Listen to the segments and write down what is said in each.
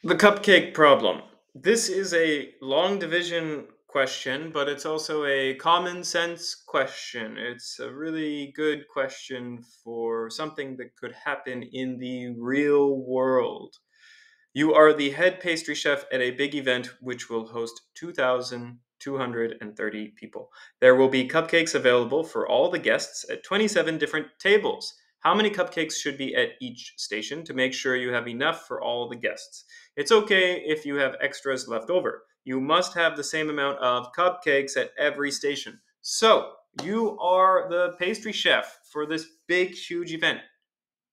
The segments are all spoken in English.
The cupcake problem. This is a long division question, but it's also a common sense question. It's a really good question for something that could happen in the real world. You are the head pastry chef at a big event which will host 2,230 people. There will be cupcakes available for all the guests at 27 different tables. How many cupcakes should be at each station to make sure you have enough for all the guests? It's okay if you have extras left over. You must have the same amount of cupcakes at every station. So, you are the pastry chef for this big, huge event,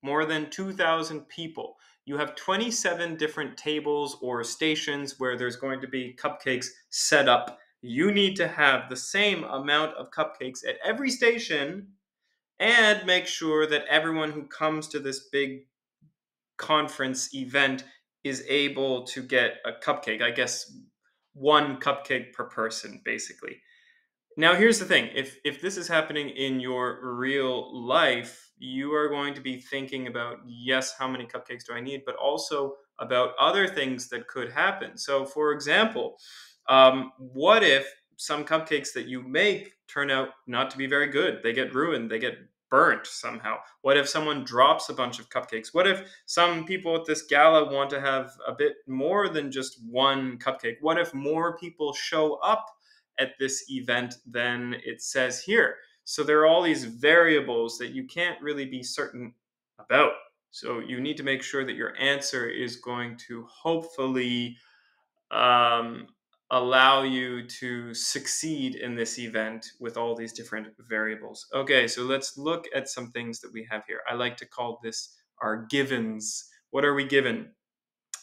more than 2,000 people. You have 27 different tables or stations where there's going to be cupcakes set up. You need to have the same amount of cupcakes at every station and make sure that everyone who comes to this big conference event is able to get a cupcake. I guess one cupcake per person, basically. Now, here's the thing. If this is happening in your real life, you are going to be thinking about, yes, how many cupcakes do I need, but also about other things that could happen. So, for example, what if some cupcakes that you make turn out not to be very good? They get ruined, they get burnt somehow. What if someone drops a bunch of cupcakes? What if some people at this gala want to have a bit more than just one cupcake? What if more people show up at this event than it says here? So there are all these variables that you can't really be certain about. So you need to make sure that your answer is going to hopefully um, allow you to succeed in this event with all these different variables. Okay, so let's look at some things that we have here. I like to call this our givens. What are we given?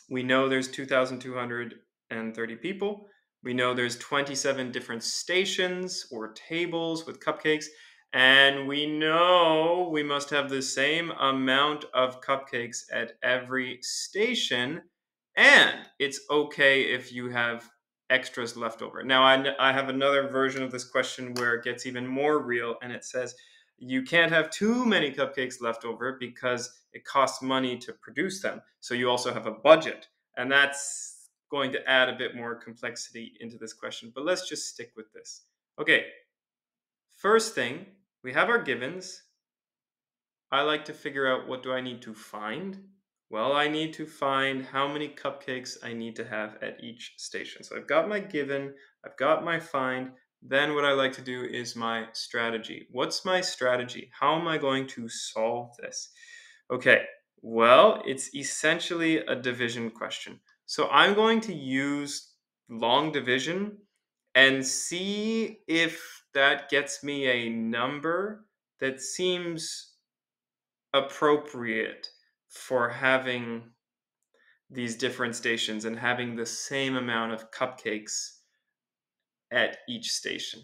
We know there's 2,230 people. We know there's 27 different stations or tables with cupcakes. And we know we must have the same amount of cupcakes at every station. And it's okay if you have extras left over. Now, I have another version of this question where it gets even more real, and it says you can't have too many cupcakes left over because it costs money to produce them. So you also have a budget. And that's going to add a bit more complexity into this question. But let's just stick with this. Okay, first thing, we have our givens. I like to figure out, what do I need to find? Well, I need to find how many cupcakes I need to have at each station. So I've got my given, I've got my find. Then what I like to do is my strategy. What's my strategy? How am I going to solve this? Okay, well, it's essentially a division question. So I'm going to use long division and see if that gets me a number that seems appropriate for having these different stations and having the same amount of cupcakes at each station.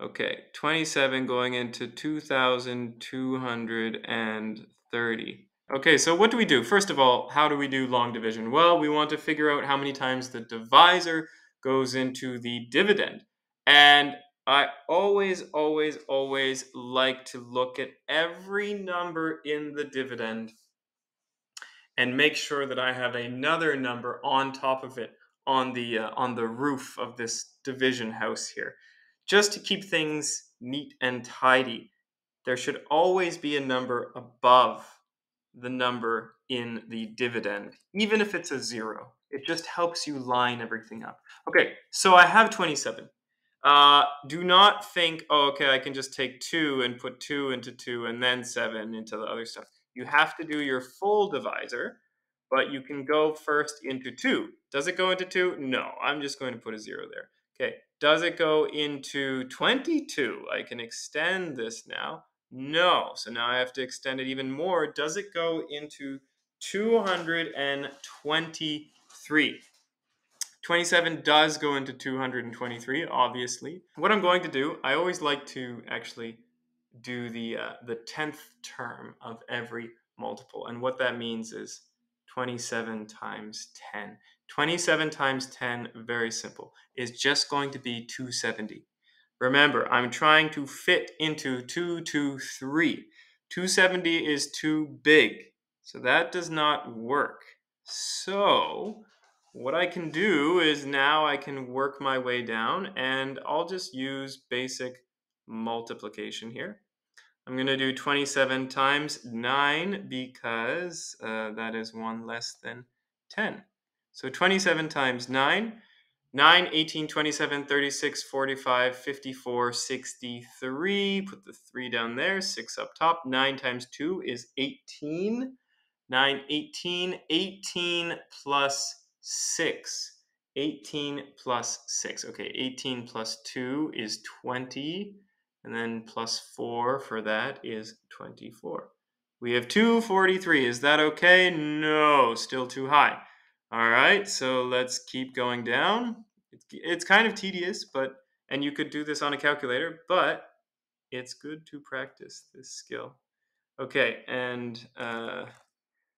Okay, 27 going into 2,230. Okay, so what do we do? First of all, how do we do long division? Well, we want to figure out how many times the divisor goes into the dividend. And I always like to look at every number in the dividend and make sure that I have another number on top of it on the roof of this division house here, just to keep things neat and tidy. There should always be a number above the number in the dividend, even if it's a zero. It just helps you line everything up. Okay, so I have 27. Do not think, oh, okay, I can just take 2 and put 2 into 2 and then 7 into the other stuff. You have to do your full divisor, but you can go first into 2. Does it go into 2? No, I'm just going to put a 0 there. Okay, does it go into 22? I can extend this now. No, so now I have to extend it even more. Does it go into 223? 27 does go into 223, obviously. What I'm going to do, I always like to actually do the 10th term of every multiple. And what that means is 27 times 10. 27 times 10, very simple, is just going to be 270. Remember, I'm trying to fit into 223. 270 is too big, so that does not work. So what I can do is now I can work my way down, and I'll just use basic multiplication here. I'm going to do 27 times 9 because that is 1 less than 10. So 27 times 9, 9, 18, 27, 36, 45, 54, 63. Put the 3 down there, 6 up top. 9 times 2 is 18. 9, 18, 18 plus 6. 18 plus 6. Okay, 18 plus 2 is 20. And then plus 4 for that is 24. We have 243. Is that okay? No, still too high. All right, so let's keep going down. It's kind of tedious, and you could do this on a calculator, but it's good to practice this skill. Okay, and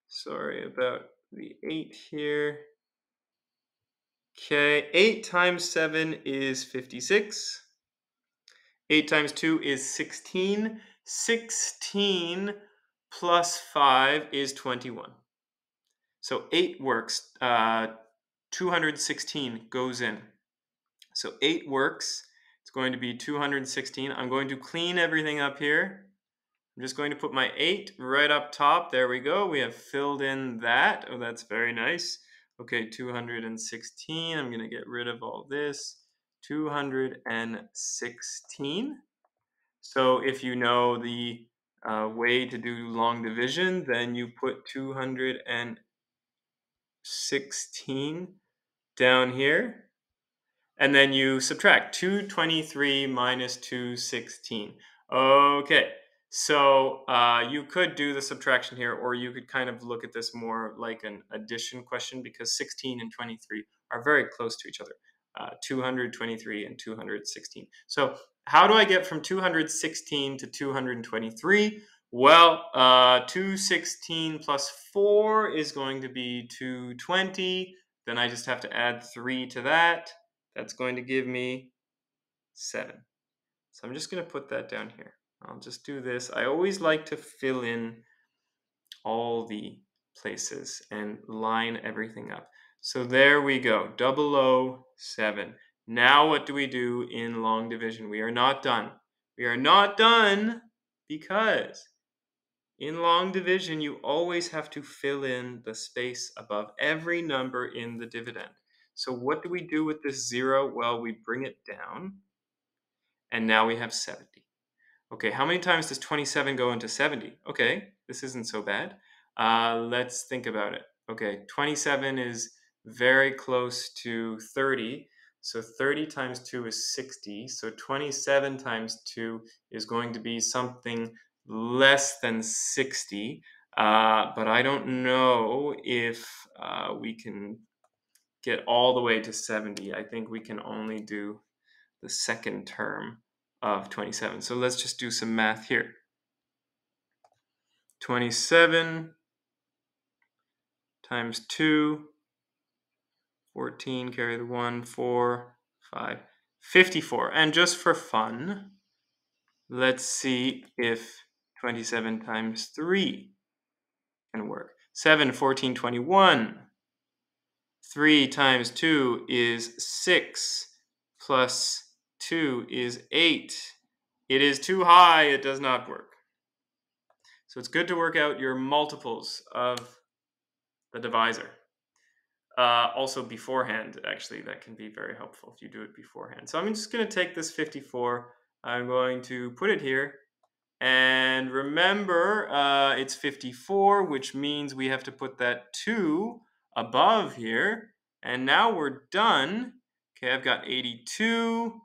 sorry about the 8 here. Okay, 8 times 7 is 56. 8 times 2 is 16. 16 plus 5 is 21. So 8 works. 216 goes in. So 8 works. It's going to be 216. I'm going to clean everything up here. I'm just going to put my 8 right up top. There we go. We have filled in that. Oh, that's very nice. Okay, 216. I'm going to get rid of all this. 216. So if you know the way to do long division, then you put 216 down here. And then you subtract 223 minus 216. Okay, so you could do the subtraction here, or you could kind of look at this more like an addition question, because 16 and 23 are very close to each other. 223 and 216. So how do I get from 216 to 223? Well, 216 plus 4 is going to be 220. Then I just have to add 3 to that. That's going to give me 7. So I'm just going to put that down here. I'll just do this. I always like to fill in all the places and line everything up. So there we go, 007. Now what do we do in long division? We are not done. We are not done because in long division, you always have to fill in the space above every number in the dividend. So what do we do with this 0? Well, we bring it down, and now we have 70. Okay, how many times does 27 go into 70? Okay, this isn't so bad. Let's think about it. Okay, 27 is very close to 30. So 30 times 2 is 60. So 27 times 2 is going to be something less than 60. But I don't know if we can get all the way to 70. I think we can only do the second term of 27. So let's just do some math here. 27 times 2, 14, carry the 1, 4, 5, 54. And just for fun, let's see if 27 times 3 can work. 7, 14, 21. 3 times 2 is 6, plus 2 is 8. It is too high, it does not work. So it's good to work out your multiples of the divisor. Also beforehand, actually, that can be very helpful if you do it beforehand. So I'm just going to take this 54. I'm going to put it here. And remember, it's 54, which means we have to put that 2 above here. And now we're done. Okay, I've got 82.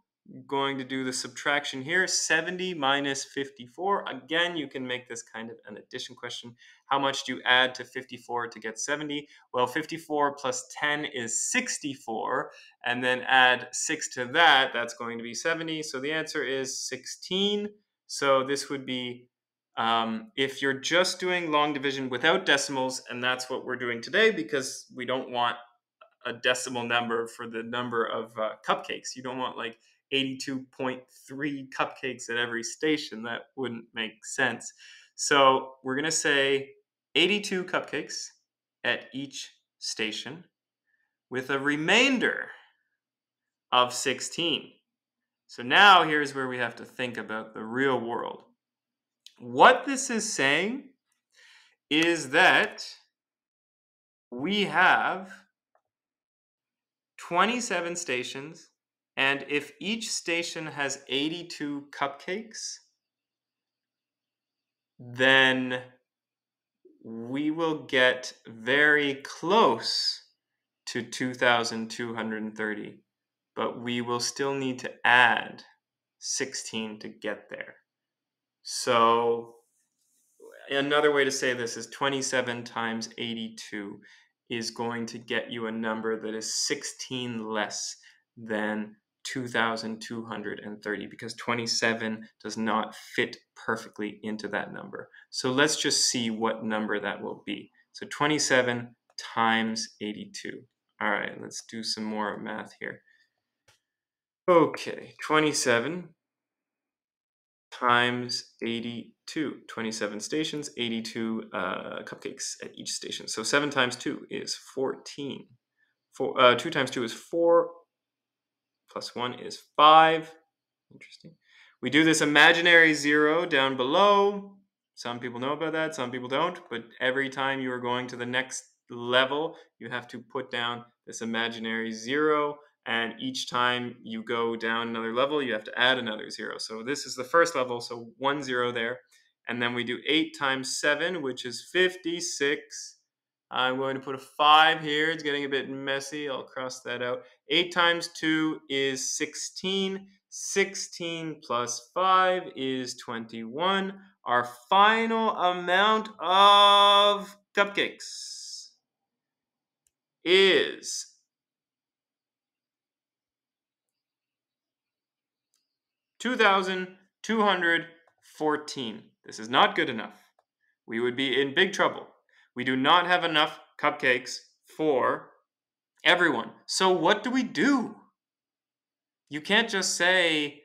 Going to do the subtraction here. 70 minus 54. Again, you can make this kind of an addition question. How much do you add to 54 to get 70? Well, 54 plus 10 is 64. And then add 6 to that. That's going to be 70. So the answer is 16. So this would be, if you're just doing long division without decimals, and that's what we're doing today because we don't want a decimal number for the number of cupcakes. You don't want like 82.3 cupcakes at every station. That wouldn't make sense. So we're going to say 82 cupcakes at each station. with a remainder of 16. So now here's where we have to think about the real world. What this is saying is that we have 27 stations, and if each station has 82 cupcakes, then we will get very close to 2,230, but we will still need to add 16 to get there. So another way to say this is 27 times 82 is going to get you a number that is 16 less than 2,230 because 27 does not fit perfectly into that number. So let's just see what number that will be. So 27 times 82. All right, let's do some more math here. Okay, 27 times 82. 27 stations, 82 cupcakes at each station. So 7 times 2 is 14. 2 times 2 is 4, plus 1 is 5. Interesting. We do this imaginary 0 down below. Some people know about that, some people don't. But every time you are going to the next level, you have to put down this imaginary 0. And each time you go down another level, you have to add another 0. So this is the first level, so 1 0 there. And then we do 8 times 7, which is 56. I'm going to put a 5 here. It's getting a bit messy. I'll cross that out. 8 times 2 is 16. 16 plus 5 is 21. Our final amount of cupcakes is 2,214. This is not good enough. We would be in big trouble. We do not have enough cupcakes for everyone. So what do we do? You can't just say,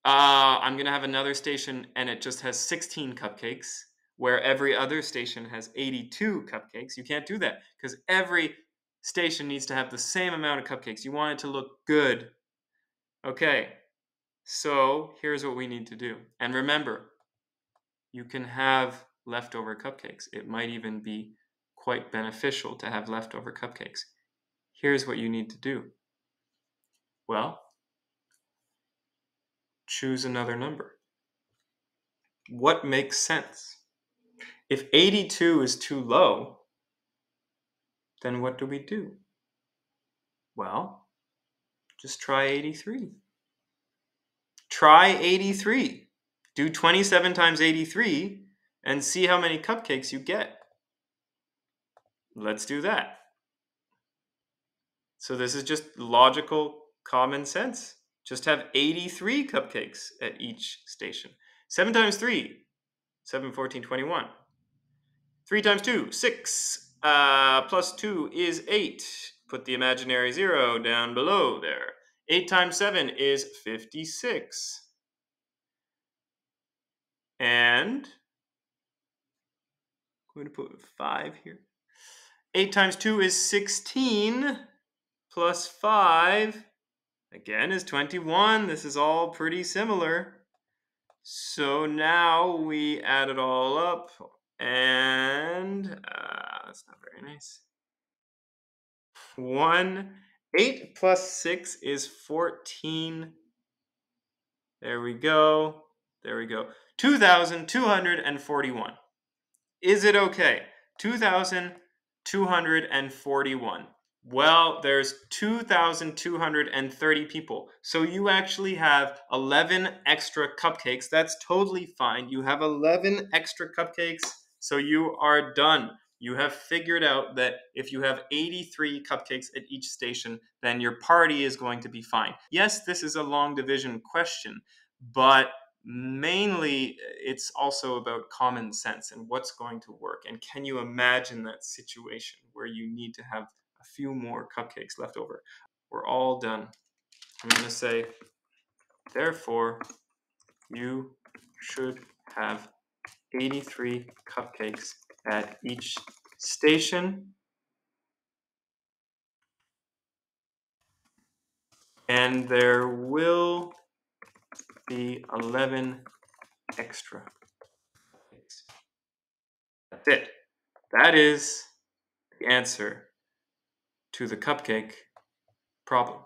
I'm going to have another station and it just has 16 cupcakes, where every other station has 82 cupcakes. You can't do that because every station needs to have the same amount of cupcakes. You want it to look good. Okay, so here's what we need to do. And remember, you can have leftover cupcakes. It might even be quite beneficial to have leftover cupcakes. Here's what you need to do. Well, choose another number. What makes sense? If 82 is too low, then what do we do? Well, just try 83. Try 83. Do 27 times 83 and see how many cupcakes you get. Let's do that. So this is just logical common sense. Just have 83 cupcakes at each station. 7 times 3, 7, 14, 21. 3 times 2, 6. Plus 2 is 8. Put the imaginary 0 down below there. 8 times 7 is 56. And I'm going to put 5 here. 8 times 2 is 16. Plus 5, again, is 21. This is all pretty similar. So now we add it all up, and that's not very nice. 8 plus 6 is 14. There we go. There we go. 2,241. Is it okay? 2,241. Well, there's 2,230 people. So you actually have 11 extra cupcakes. That's totally fine. You have 11 extra cupcakes, so you are done. You have figured out that if you have 83 cupcakes at each station, then your party is going to be fine. Yes, this is a long division question, but mainly it's also about common sense and what's going to work. And can you imagine that situation where you need to have a few more cupcakes left over? We're all done. I'm going to say, therefore, you should have 83 cupcakes at each station. And there will be 11 extra cupcakes. That's it. That is the answer to the cupcake problem.